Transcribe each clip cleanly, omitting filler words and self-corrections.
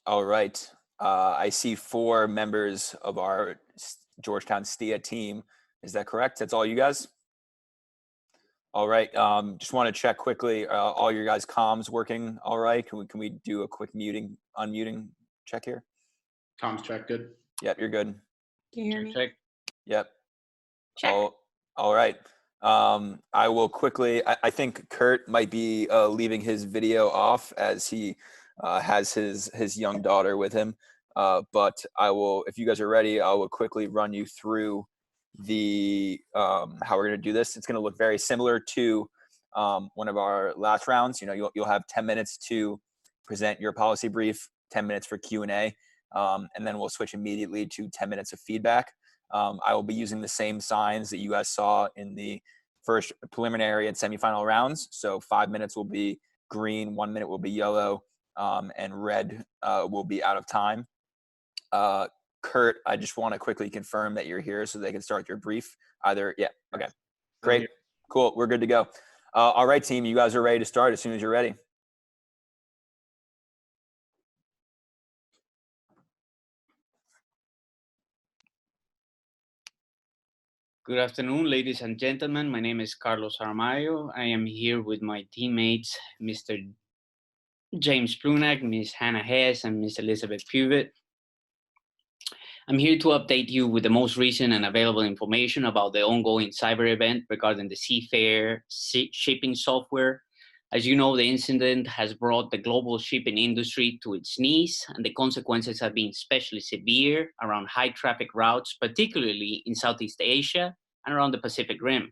All right. I see 4 members of our Georgetown STIA team. Is that correct? That's all you guys? All right. Just want to check quickly. All your guys' comms working all right? Can we do a quick unmuting check here? Comms check, good. Yep, you're good. Can you hear me? Check. Yep. Check. All right. I will quickly, I think Kurt might be leaving his video off as he has his young daughter with him. But I will, if you guys are ready, I will quickly run you through the how we're going to do this. It's going to look very similar to one of our last rounds. You know, you'll have 10 minutes to present your policy brief, 10 minutes for Q&A, and then we'll switch immediately to 10 minutes of feedback. I will be using the same signs that you guys saw in the first preliminary and semifinal rounds. So 5 minutes will be green, 1 minute will be yellow, and red will be out of time. Kurt, I just want to quickly confirm that you're here so they can start your brief. Yeah, okay, great, cool, we're good to go. All right, team, you guys are ready to start as soon as you're ready. Good afternoon, ladies and gentlemen. My name is Carlos Aramayo. I am here with my teammates, Mr. James Plunak, Ms. Hannah Hess, and Ms. Elizabeth Puvet. I'm here to update you with the most recent and available information about the ongoing cyber event regarding the Seafair shipping software. As you know, the incident has brought the global shipping industry to its knees, and the consequences have been especially severe around high traffic routes, particularly in Southeast Asia and around the Pacific Rim.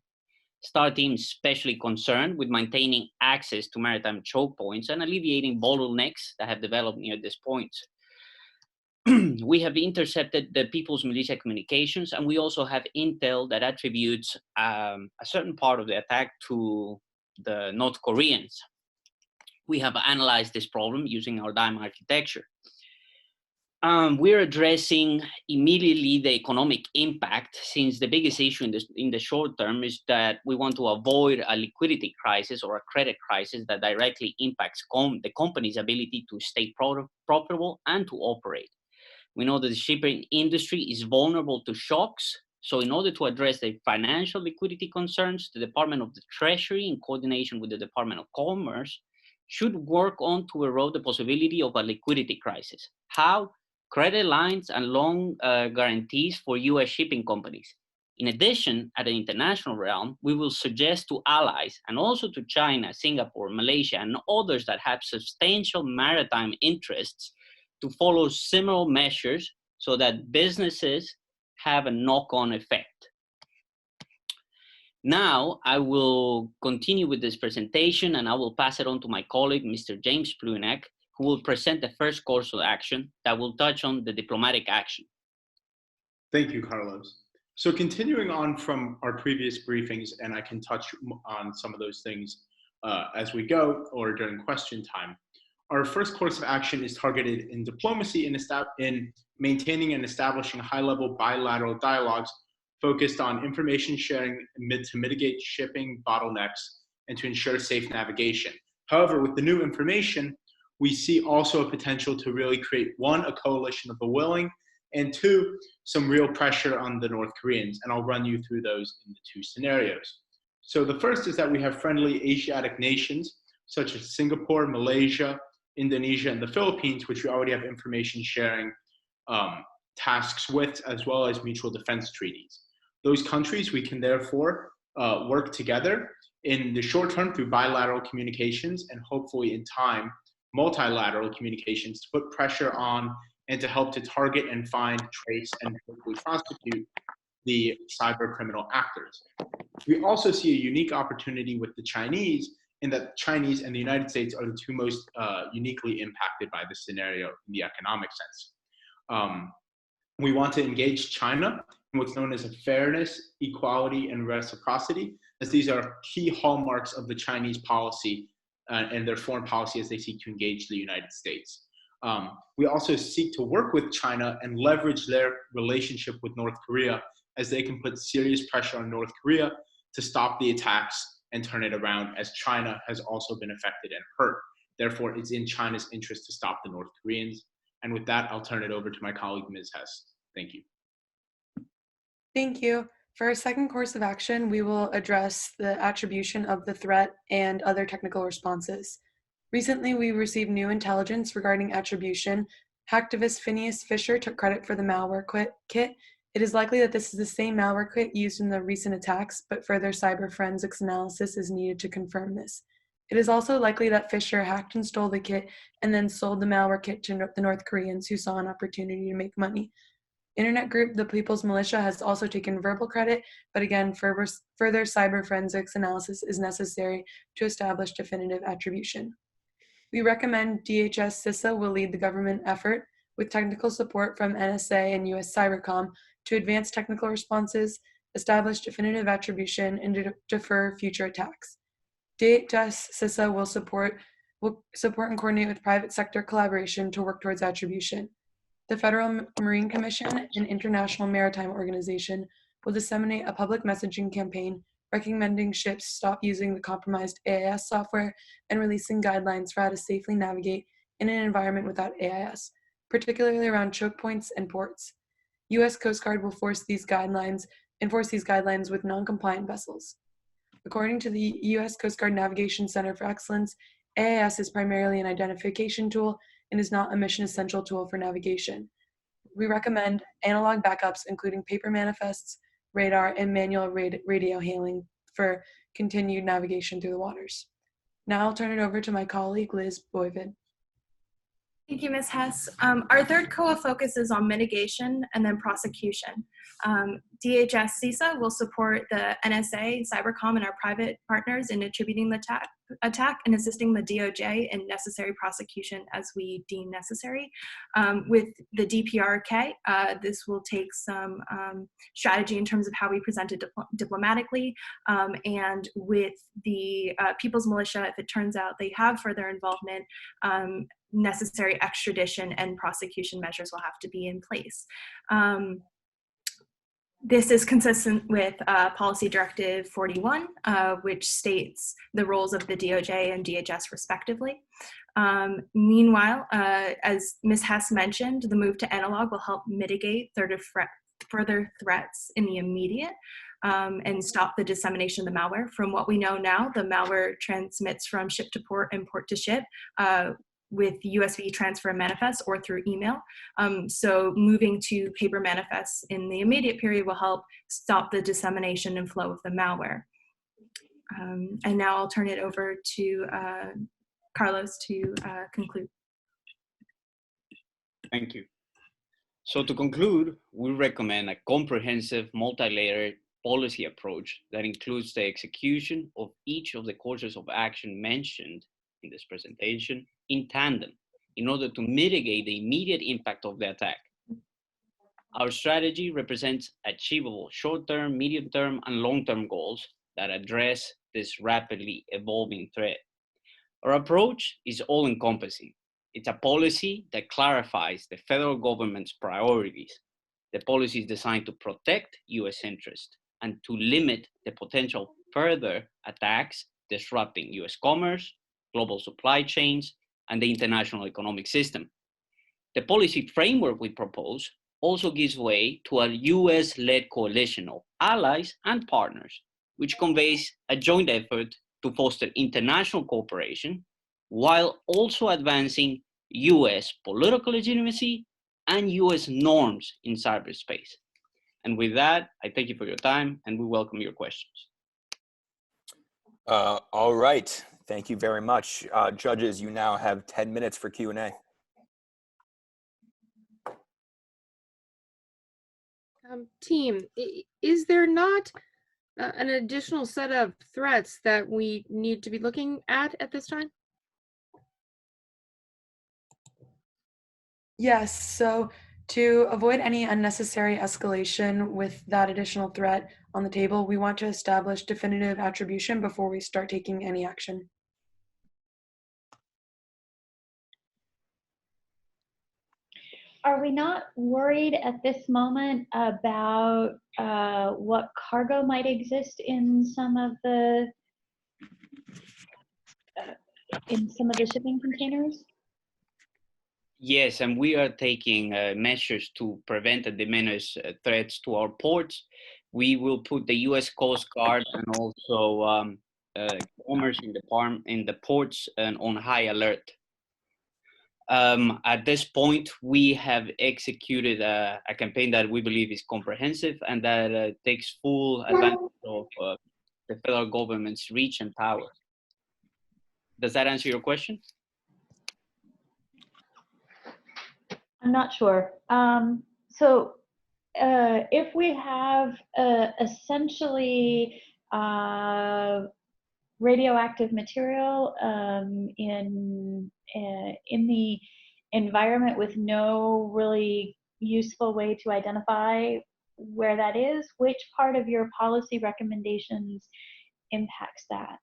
STAR team is especially concerned with maintaining access to maritime choke points and alleviating bottlenecks that have developed near these points. We have intercepted the People's Militia communications, and we also have intel that attributes a certain part of the attack to the North Koreans. We have analyzed this problem using our DIME architecture. We're addressing immediately the economic impact, since the biggest issue in the short term is that we want to avoid a liquidity crisis or a credit crisis that directly impacts the company's ability to stay profitable and to operate. We know that the shipping industry is vulnerable to shocks. So in order to address the financial liquidity concerns, the Department of the Treasury, in coordination with the Department of Commerce, should work on to erode the possibility of a liquidity crisis. How? Credit lines and loan guarantees for US shipping companies. In addition, at an international realm, we will suggest to allies and also to China, Singapore, Malaysia, and others that have substantial maritime interests to follow similar measures so that businesses have a knock-on effect. Now, I will continue with this presentation, and I will pass it on to my colleague, Mr. James Plunak, who will present the first course of action that will touch on the diplomatic action. Thank you, Carlos. So continuing on from our previous briefings, and I can touch on some of those things as we go or during question time. Our first course of action is targeted in diplomacy in maintaining and establishing high-level bilateral dialogues focused on information sharing to mitigate shipping bottlenecks and to ensure safe navigation. However, with the new information, we see also a potential to really create, one, a coalition of the willing, and two, some real pressure on the North Koreans. And I'll run you through those in the 2 scenarios. So the first is that we have friendly Asiatic nations, such as Singapore, Malaysia, Indonesia, and the Philippines, which we already have information sharing tasks with, as well as mutual defense treaties. Those countries, we can therefore work together in the short term through bilateral communications, and hopefully in time, multilateral communications to put pressure on and to help to target and find, trace, and hopefully prosecute the cyber criminal actors. We also see a unique opportunity with the Chinese, in that the Chinese and the United States are the 2 most uniquely impacted by this scenario in the economic sense. We want to engage China in what's known as a fairness, equality, and reciprocity, as these are key hallmarks of the Chinese policy and their foreign policy as they seek to engage the United States. We also seek to work with China and leverage their relationship with North Korea, as they can put serious pressure on North Korea to stop the attacks and turn it around, as China has also been affected and hurt. Therefore, it's in China's interest to stop the North Koreans. And with that, I'll turn it over to my colleague, Ms. Hess. Thank you. Thank you. For our second course of action, we will address the attribution of the threat and other technical responses. Recently, we received new intelligence regarding attribution. Hacktivist Phineas Fisher took credit for the malware kit. It is likely that this is the same malware kit used in the recent attacks, but further cyber forensics analysis is needed to confirm this. It is also likely that Fisher hacked and stole the kit and then sold the malware kit to the North Koreans who saw an opportunity to make money. Internet group The People's Militia has also taken verbal credit, but again, further cyber forensics analysis is necessary to establish definitive attribution. We recommend DHS CISA will lead the government effort with technical support from NSA and US Cybercom to advance technical responses, establish definitive attribution, and defer future attacks. DHS CISA will support and coordinate with private sector collaboration to work towards attribution. The Federal Marine Commission and International Maritime Organization will disseminate a public messaging campaign recommending ships stop using the compromised AIS software and releasing guidelines for how to safely navigate in an environment without AIS, particularly around choke points and ports. U.S. Coast Guard will enforce these guidelines with non-compliant vessels. According to the U.S. Coast Guard Navigation Center for Excellence, AIS is primarily an identification tool and is not a mission essential tool for navigation. We recommend analog backups, including paper manifests, radar, and manual radio hailing for continued navigation through the waters. Now I'll turn it over to my colleague, Liz Boyvid. Thank you, Ms. Hess. Our third COA focuses on mitigation and then prosecution. DHS CISA will support the NSA, Cybercom, and our private partners in attributing the attack and assisting the DOJ in necessary prosecution as we deem necessary. With the DPRK, this will take some strategy in terms of how we present it diplomatically. And with the People's Militia, if it turns out they have further involvement, necessary extradition and prosecution measures will have to be in place. This is consistent with Policy Directive 41, which states the roles of the DOJ and DHS respectively. Meanwhile, as Ms. Hess mentioned, the move to analog will help mitigate further threats in the immediate and stop the dissemination of the malware. From what we know now, the malware transmits from ship to port and port to ship with USB transfer manifests or through email. So moving to paper manifests in the immediate period will help stop the dissemination and flow of the malware. And now I'll turn it over to Carlos to conclude. Thank you. So to conclude, we recommend a comprehensive multi-layered policy approach that includes the execution of each of the courses of action mentioned in this presentation in tandem in order to mitigate the immediate impact of the attack. Our strategy represents achievable short-term, medium-term, and long-term goals that address this rapidly evolving threat. Our approach is all-encompassing. It's a policy that clarifies the federal government's priorities. The policy is designed to protect U.S. interests and to limit the potential further attacks disrupting U.S. commerce, global supply chains, and the international economic system. The policy framework we propose also gives way to a US-led coalition of allies and partners, which conveys a joint effort to foster international cooperation while also advancing US political legitimacy and US norms in cyberspace. And with that, I thank you for your time and we welcome your questions. All right. Thank you very much. Judges, you now have 10 minutes for Q&A. Team, is there not an additional set of threats that we need to be looking at this time? Yes, so to avoid any unnecessary escalation with that additional threat on the table, we want to establish definitive attribution before we start taking any action. Are we not worried at this moment about what cargo might exist in some of the shipping containers? Yes, and we are taking measures to prevent and diminish threats to our ports. We will put the U.S. Coast Guard and also commerce in the ports and on high alert. At this point, we have executed a campaign that we believe is comprehensive and that takes full advantage of the federal government's reach and power. Does that answer your question? I'm not sure. If we have essentially radioactive material in the environment with no really useful way to identify where that is, which part of your policy recommendations impacts that?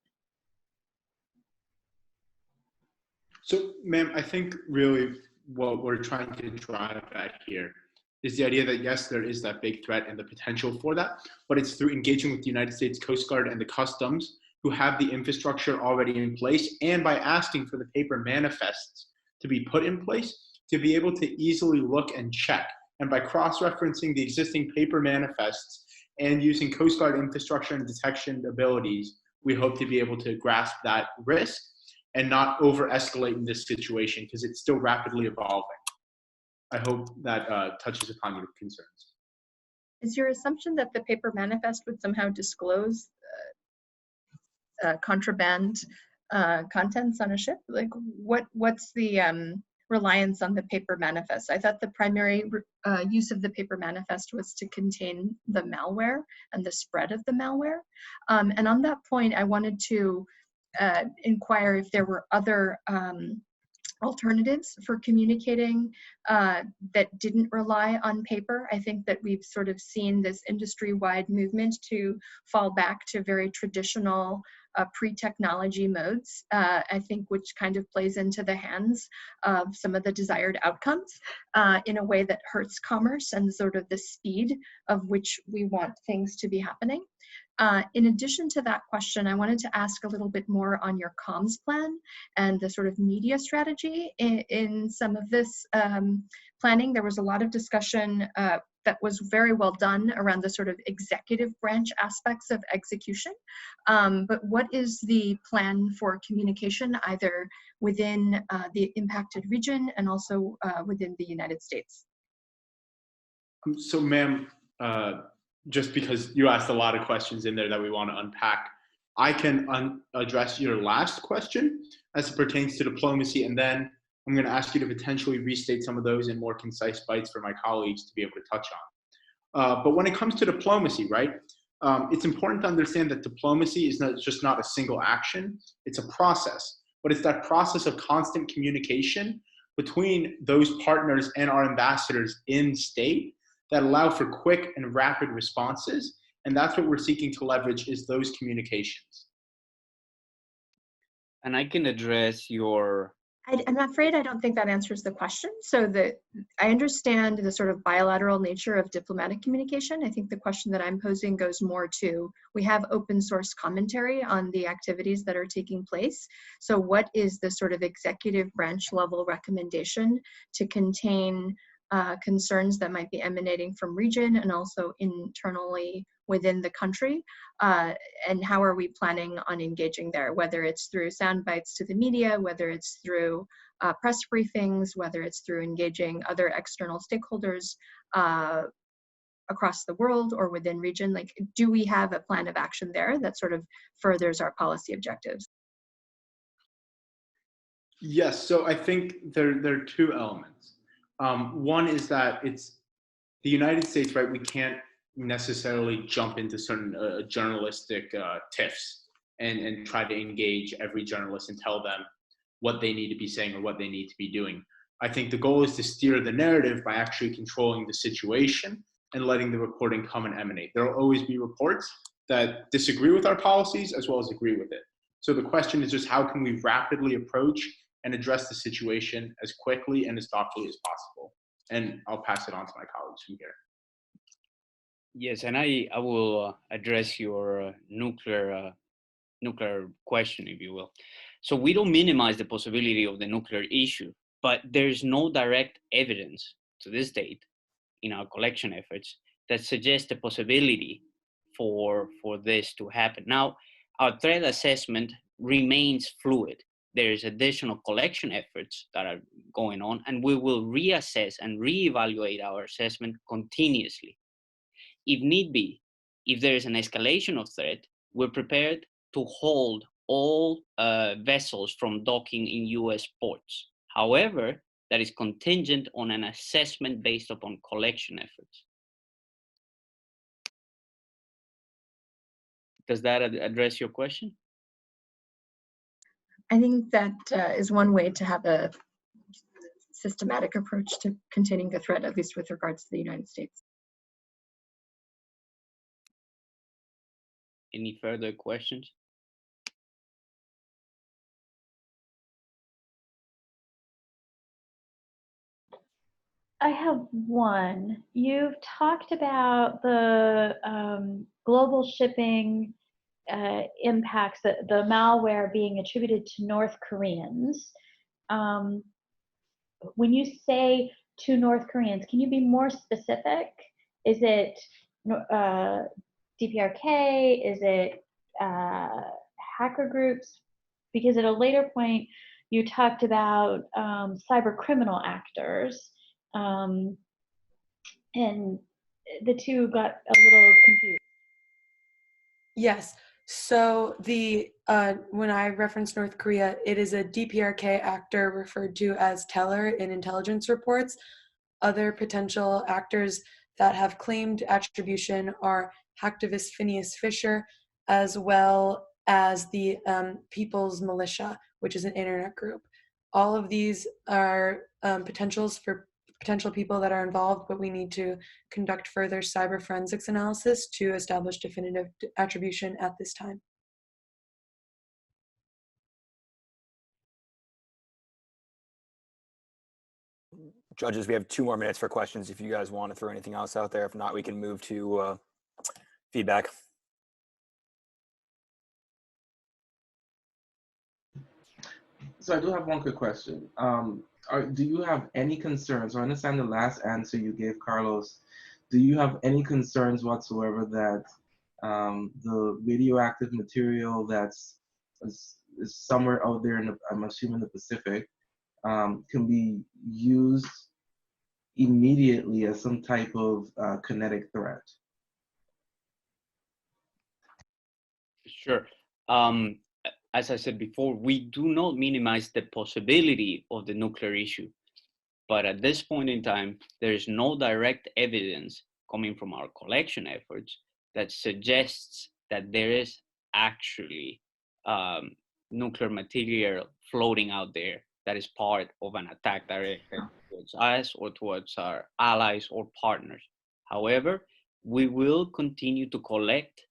So, ma'am, I think really what we're trying to drive at here is the idea that yes, there is that big threat and the potential for that, but it's through engaging with the United States Coast Guard and the customs who have the infrastructure already in place, and by asking for the paper manifests to be put in place to be able to easily look and check. And by cross-referencing the existing paper manifests and using Coast Guard infrastructure and detection abilities, we hope to be able to grasp that risk and not over-escalate in this situation because it's still rapidly evolving. I hope that touches upon your concerns. Is your assumption that the paper manifest would somehow disclose contraband contents on a ship? Like, what's the reliance on the paper manifest? I thought the primary use of the paper manifest was to contain the malware and the spread of the malware. And on that point, I wanted to inquire if there were other alternatives for communicating that didn't rely on paper. I think that we've sort of seen this industry-wide movement to fall back to very traditional pre-technology modes, I think, which kind of plays into the hands of some of the desired outcomes in a way that hurts commerce and sort of the speed of which we want things to be happening. In addition to that question, I wanted to ask a little bit more on your comms plan and the sort of media strategy in some of this planning. There was a lot of discussion that was very well done around the sort of executive branch aspects of execution. But what is the plan for communication, either within the impacted region and also within the United States? So, ma'am, just because you asked a lot of questions in there that we want to unpack, I can address your last question as it pertains to diplomacy, and then I'm going to ask you to potentially restate some of those in more concise bites for my colleagues to be able to touch on. But when it comes to diplomacy, right, it's important to understand that diplomacy is just not a single action, it's a process, but it's that process of constant communication between those partners and our ambassadors in state that allow for quick and rapid responses. And that's what we're seeking to leverage, is those communications. And I can address your... I'm afraid I don't think that answers the question. So I understand the sort of bilateral nature of diplomatic communication. I think the question that I'm posing goes more to, we have open source commentary on the activities that are taking place. So what is the sort of executive branch level recommendation to contain concerns that might be emanating from region and also internally within the country, and how are we planning on engaging there, whether it's through sound bites to the media, whether it's through press briefings, whether it's through engaging other external stakeholders across the world or within region. Like, do we have a plan of action there that sort of furthers our policy objectives? Yes, so I think there are two elements. One is that it's the United States, right? We can't necessarily jump into certain journalistic tiffs and try to engage every journalist and tell them what they need to be saying or what they need to be doing. I think the goal is to steer the narrative by actually controlling the situation and letting the reporting come and emanate. There will always be reports that disagree with our policies as well as agree with it. So the question is just, how can we rapidly approach and address the situation as quickly and as thoughtfully as possible? And I'll pass it on to my colleagues from here. Yes, and I will address your nuclear question, if you will. So we don't minimize the possibility of the nuclear issue. but there's no direct evidence to this date in our collection efforts that suggests the possibility for this to happen. Now, our threat assessment remains fluid. There's additional collection efforts that are going on, and we will reassess and reevaluate our assessment continuously. If need be, if there is an escalation of threat, we're prepared to hold all vessels from docking in US ports. However, that is contingent on an assessment based upon collection efforts. Does that address your question? I think that is one way to have a systematic approach to containing the threat, at least with regards to the United States. Any further questions? I have one. You've talked about the global shipping impacts, the malware being attributed to North Koreans. When you say to North Koreans, can you be more specific? Is it DPRK? Is it hacker groups? Because at a later point, you talked about cyber criminal actors. And the two got a little confused. Yes. So when I reference North Korea, it is a DPRK actor referred to as teller in intelligence reports. Other potential actors that have claimed attribution are hacktivist Phineas Fisher, as well as the People's Militia, which is an internet group. All of these are potentials for potential people that are involved, but we need to conduct further cyber forensics analysis to establish definitive attribution at this time. Judges, we have 2 more minutes for questions if you guys want to throw anything else out there. If not, we can move to feedback. So I do have one quick question. Do you have any concerns? I understand the last answer you gave, Carlos. Do you have any concerns whatsoever that the radioactive material that's is somewhere out there in the, I'm assuming the Pacific, can be used immediately as some type of kinetic threat? Sure. As I said before, we do not minimize the possibility of the nuclear issue. But at this point in time, there is no direct evidence coming from our collection efforts that suggests that there is actually nuclear material floating out there that is part of an attack directed towards us or towards our allies or partners. However, we will continue to collect,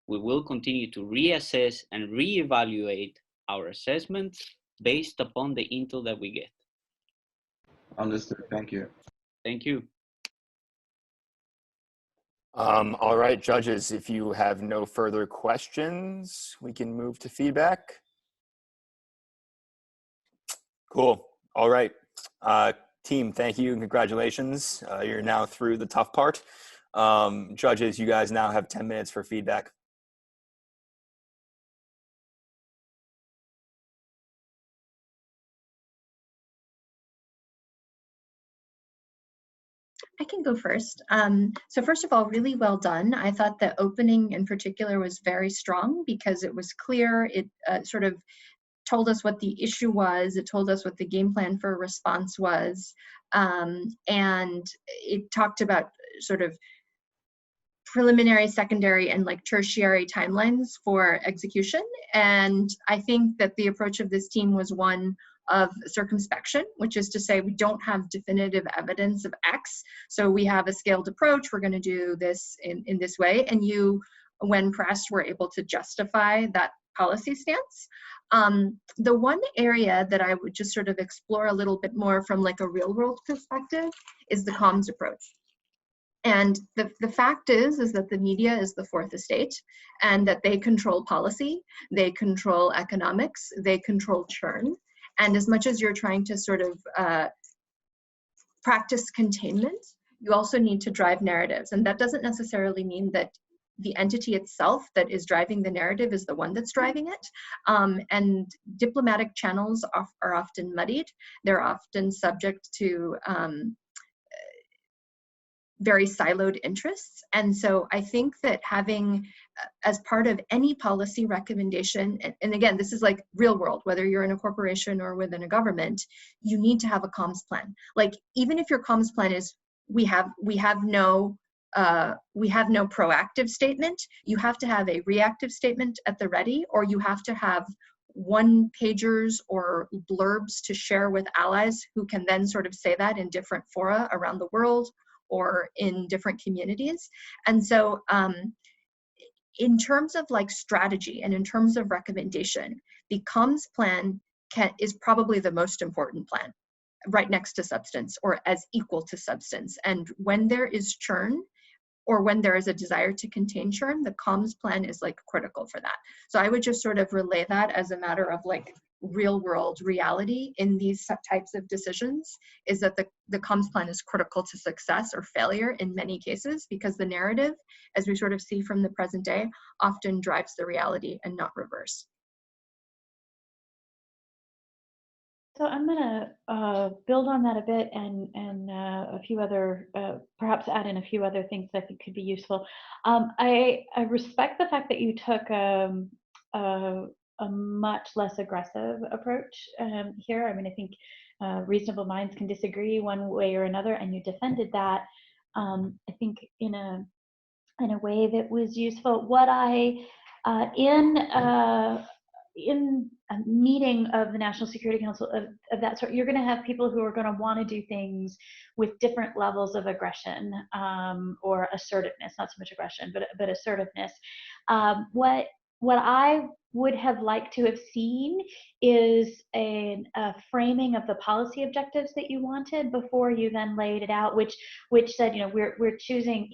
we will continue to reassess and reevaluate our assessments based upon the intel that we get. Understood. Thank you. Thank you. All right, judges, if you have no further questions, we can move to feedback. Cool. All right. Team, thank you and congratulations. You're now through the tough part. Judges, you guys now have 10 minutes for feedback. I can go first. So first of all, really well done. I thought the opening in particular was very strong because it was clear. It sort of told us what the issue was. It told us what the game plan for response was. And it talked about sort of preliminary, secondary, and like tertiary timelines for execution. And I think that the approach of this team was one of circumspection, which is to say we don't have definitive evidence of X. So we have a scaled approach. We're going to do this in this way. And you, when pressed, were able to justify that policy stance. The one area that I would just sort of explore a little bit more from like a real world perspective is the comms approach. And the fact is that the media is the fourth estate and that they control policy, they control economics, they control churn. And as much as you're trying to sort of practice containment, you also need to drive narratives. And that doesn't necessarily mean that the entity itself that is driving the narrative is the one that's driving it. And diplomatic channels are often muddied. They're often subject to very siloed interests. And so I think that having, as part of any policy recommendation, and again, this is like real world, whether you're in a corporation or within a government, you need to have a comms plan. Like, even if your comms plan is, we have no proactive statement, you have to have a reactive statement at the ready, or you have to have one pagers or blurbs to share with allies who can then sort of say that in different fora around the world or in different communities. And so in terms of like strategy and in terms of recommendation, the comms plan is probably the most important plan, right next to substance or as equal to substance. And when there is churn, or when there is a desire to contain churn, the comms plan is like critical for that. So I would just sort of relay that as a matter of like real world reality in these types of decisions, is that the comms plan is critical to success or failure in many cases, because the narrative, as we sort of see from the present day, often drives the reality and not reverse. So I'm going to build on that a bit and a few other, perhaps add in a few other things that I think could be useful. I respect the fact that you took a much less aggressive approach here. I mean, I think reasonable minds can disagree one way or another, and you defended that, I think, in a way that was useful. What I, in a meeting of the National Security Council of that sort, you're going to have people who are going to want to do things with different levels of aggression or assertiveness, not so much aggression, but assertiveness. What I would have liked to have seen is a framing of the policy objectives that you wanted before you then laid it out, which said, you know, we're choosing,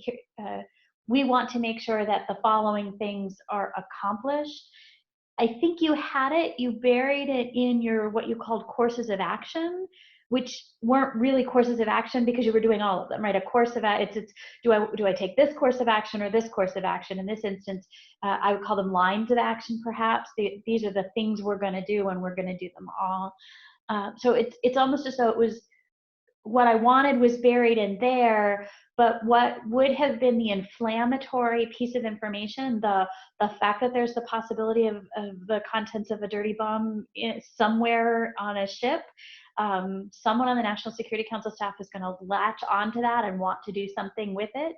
we want to make sure that the following things are accomplished. I think you had it, you buried it in your, what you called courses of action, which weren't really courses of action because you were doing all of them, right? A course of action, do I take this course of action or this course of action? In this instance, I would call them lines of action, perhaps. These are the things we're going to do, and we're going to do them all. So it's almost as though it was, what I wanted was buried in there, but what would have been the inflammatory piece of information, the fact that there's the possibility of the contents of a dirty bomb somewhere on a ship, someone on the National Security Council staff is going to latch onto that and want to do something with it.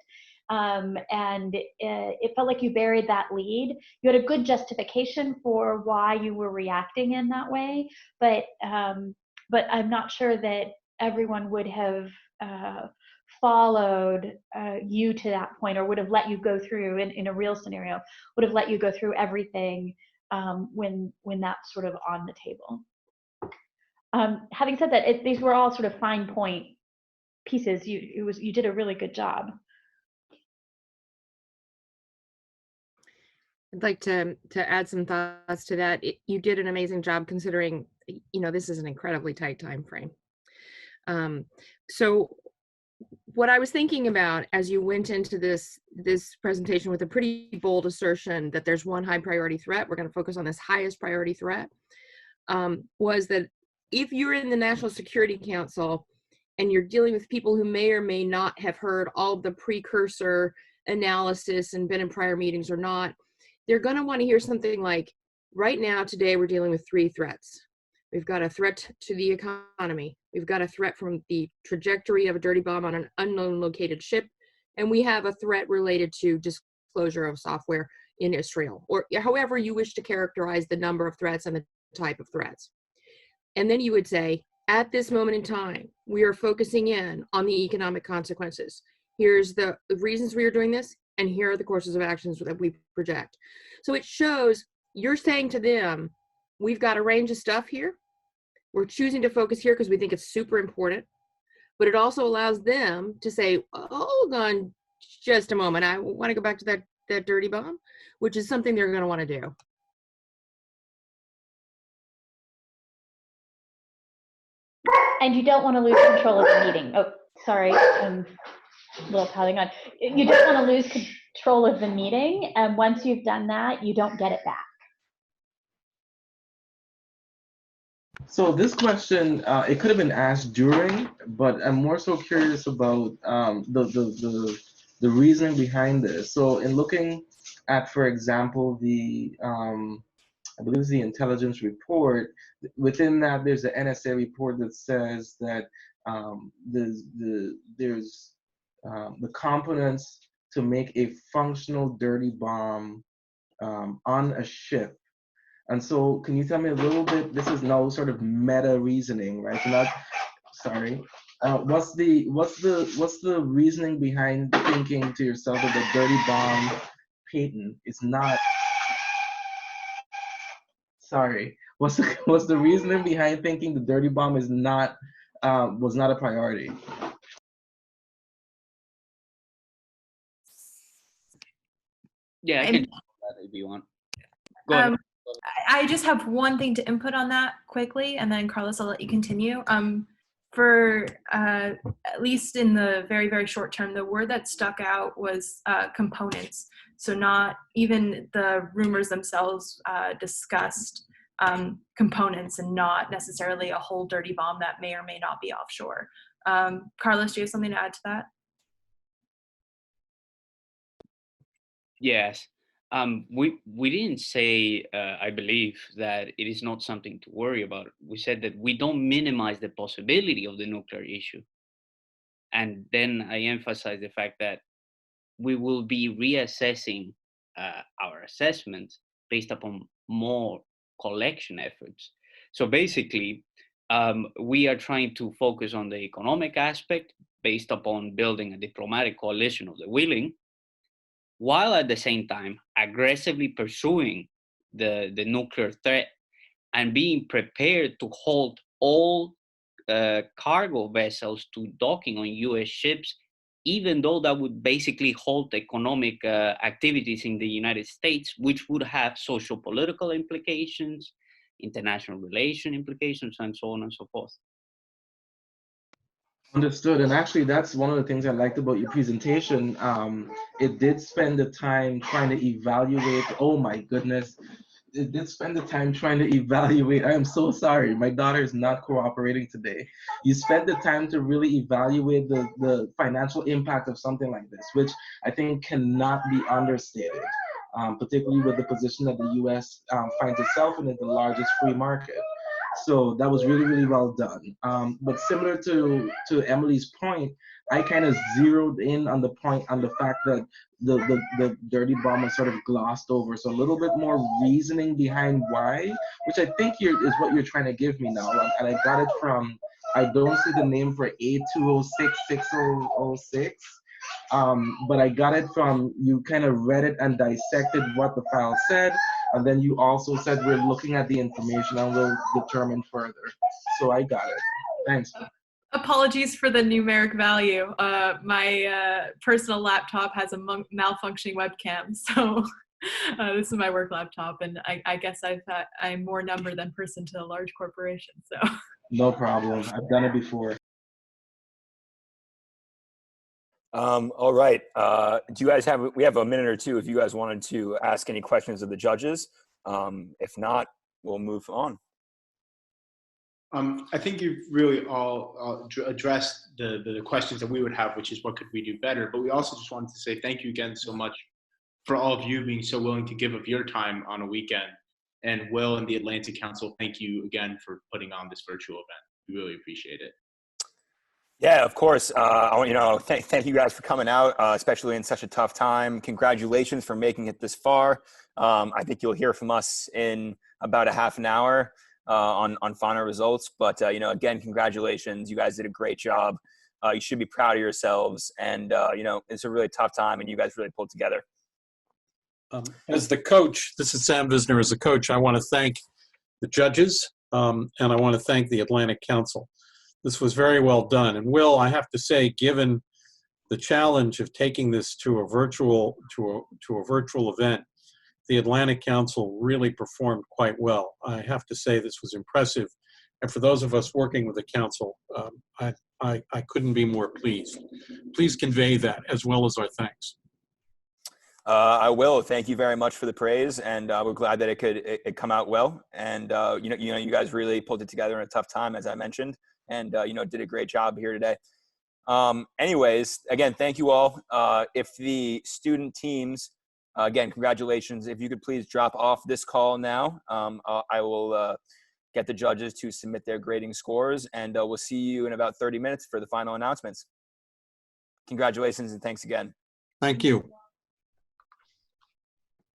And it felt like you buried that lead. You had a good justification for why you were reacting in that way, but I'm not sure that everyone would have followed you to that point, or would have let you go through, in a real scenario, would have let you go through everything when that's sort of on the table. Having said that, these were all sort of fine point pieces. You did a really good job. I'd like to add some thoughts to that. You did an amazing job, considering, you know, this is an incredibly tight time frame. So what I was thinking about as you went into this presentation with a pretty bold assertion that there's one high priority threat, we're going to focus on this highest priority threat, was that if you're in the National Security Council and you're dealing with people who may or may not have heard all of the precursor analysis and been in prior meetings or not, they're going to want to hear something like, right now, today, we're dealing with 3 threats. We've got a threat to the economy. We've got a threat from the trajectory of a dirty bomb on an unknown located ship. And we have a threat related to disclosure of software in Israel, or however you wish to characterize the number of threats and the type of threats. And then you would say, at this moment in time, we are focusing in on the economic consequences. Here's the reasons we are doing this, and here are the courses of actions that we project. So it shows you're saying to them, we've got a range of stuff here. We're choosing to focus here because we think it's super important, but it also allows them to say, hold on just a moment. I want to go back to that dirty bomb, which is something they're going to want to do. And you don't want to lose control of the meeting. Oh, sorry, I'm a little pouting on. You don't want to lose control of the meeting, and once you've done that, you don't get it back. So this question, it could have been asked during, but I'm more so curious about the reasoning behind this. So in looking at, for example, the I believe it's the intelligence report. Within that, there's the NSA report that says that there's the components to make a functional dirty bomb on a ship. And so, can you tell me a little bit? This is no sort of meta reasoning, right? So not, sorry. What's the reasoning behind thinking to yourself that the dirty bomb patent is not? Sorry. What's the reasoning behind thinking the dirty bomb is not was not a priority? Yeah, I can do that if you want. Go ahead. I just have one thing to input on that quickly, and then Carlos, I'll let you continue. For at least in the very, very short term, the word that stuck out was components. So not even the rumors themselves discussed components, and not necessarily a whole dirty bomb that may or may not be offshore. Carlos, do you have something to add to that? Yes. We didn't say, I believe, that it is not something to worry about. We said that we don't minimize the possibility of the nuclear issue. And then I emphasize the fact that we will be reassessing our assessments based upon more collection efforts. So basically, we are trying to focus on the economic aspect based upon building a diplomatic coalition of the willing, while at the same time aggressively pursuing the nuclear threat and being prepared to hold all cargo vessels to docking on US ships, even though that would basically halt economic activities in the United States, which would have social political implications, international relation implications, and so on and so forth. Understood. And actually, that's one of the things I liked about your presentation. It did spend the time trying to evaluate, oh my goodness, it did spend the time trying to evaluate. I am so sorry. My daughter is not cooperating today. You spent the time to really evaluate the financial impact of something like this, which I think cannot be understated, particularly with the position that the US finds itself in as the largest free market. So that was really, really well done. But similar to Emily's point, I kind of zeroed in on the point, on the fact that the dirty bomb was sort of glossed over. So a little bit more reasoning behind why, which I think is what you're trying to give me now. And I got it from, I don't see the name for A2066006. But I got it from, you kind of read it and dissected what the file said. And then you also said we're looking at the information and we'll determine further. So I got it. Thanks. Apologies for the numeric value. My personal laptop has a malfunctioning webcam, so this is my work laptop, and I guess I'm more number than person to a large corporation. So no problem. I've done it before. All right. Do you guys we have a minute or two if you guys wanted to ask any questions of the judges. If not, we'll move on. I think you've really all addressed the questions that we would have, which is what could we do better? But we also just wanted to say thank you again so much for all of you being so willing to give of your time on a weekend. And Will and the Atlantic Council, thank you again for putting on this virtual event. We really appreciate it. Yeah, of course. I want thank you guys for coming out, especially in such a tough time. Congratulations for making it this far. I think you'll hear from us in about a half an hour on final results. But again, congratulations. You guys did a great job. You should be proud of yourselves. And it's a really tough time, and you guys really pulled together. As the coach, this is Sam Visner. As a coach, I want to thank the judges, and I want to thank the Atlantic Council. This was very well done. And Will, I have to say, given the challenge of taking this to a virtual event, the Atlantic Council really performed quite well. I have to say this was impressive And for those of us working with the council, I couldn't be more pleased. Please convey that as well as our thanks. I will. Thank you very much for the praise, and we're glad that it come out well. And you guys really pulled it together in a tough time, as I mentioned, and did a great job here today. Anyways, again, thank you all. If the student teams, again, congratulations. If you could please drop off this call now, I will get the judges to submit their grading scores, and we'll see you in about 30 minutes for the final announcements. Congratulations and thanks again. Thank you.